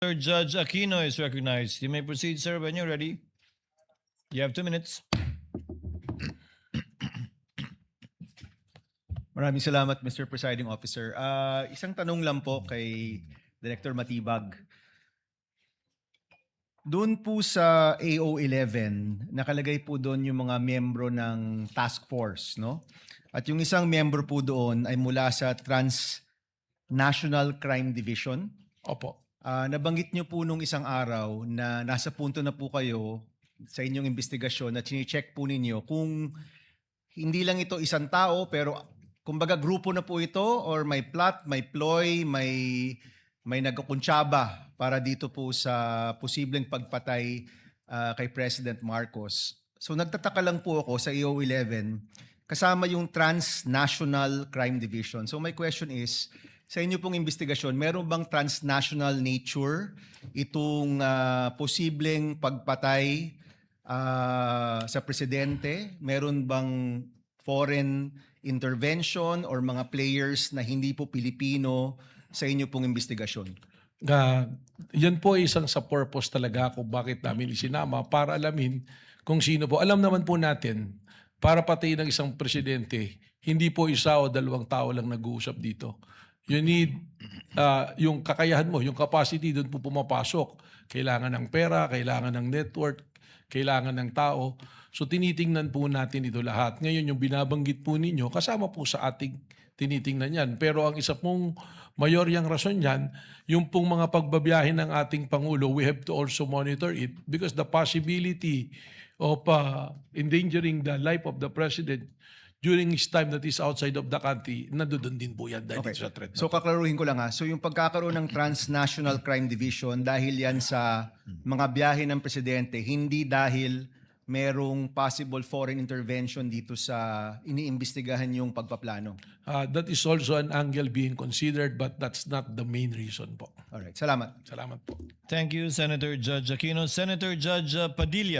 Sir Judge Aquino is recognized. You may proceed, sir, when you're ready. You have 2 minutes. Maraming salamat, Mr. Presiding Officer. Isang tanong lang po kay Director Matibag. Doon po sa AO11, nakalagay po doon yung mga miyembro ng task force, no? At yung isang miyembro po doon ay mula sa Transnational Crime Division. Opo. Nabanggit niyo po nung isang araw na nasa punto na po kayo sa inyong investigasyon na chine-check po ninyo kung hindi lang ito isang tao pero kumbaga grupo na po ito or may plot, may ploy, may nagkukuntsaba para dito po sa posibleng pagpatay kay President Marcos. So nagtataka lang po ako sa AO11 kasama yung Transnational Crime Division. So my question is, sa inyo pong investigasyon, meron bang transnational nature itong posibleng pagpatay sa presidente? Meron bang foreign intervention or mga players na hindi po Pilipino sa inyo pong investigasyon? Yan po ay isang sa purpose talaga kung bakit namin isinama para alamin kung sino po. Alam naman po natin, para patayin ng isang presidente, hindi po isa o dalawang tao lang nag-uusap dito. You need yung kakayahan mo, yung capacity doon po pumapasok. Kailangan ng pera, kailangan ng network, kailangan ng tao. So tinitingnan po natin ito lahat. Ngayon yung binabanggit po ninyo, kasama po sa ating tinitingnan yan. Pero ang isa pong mayoryang rason yan, yung pong mga pagbabiyahe ng ating Pangulo, we have to also monitor it because the possibility of endangering the life of the President during his time that is outside of the country, nandoon din po yan dahil sa threat. So kaklaruhin ko lang ha. So yung pagkakaroon ng Transnational Crime Division dahil yan sa mga biyahe ng presidente, hindi dahil merong possible foreign intervention dito sa iniimbestigahan yung pagpaplano. That is also an angle being considered but that's not the main reason po. Alright, salamat. Salamat po. Thank you, Senator Judge Aquino. Senator Judge Padilla.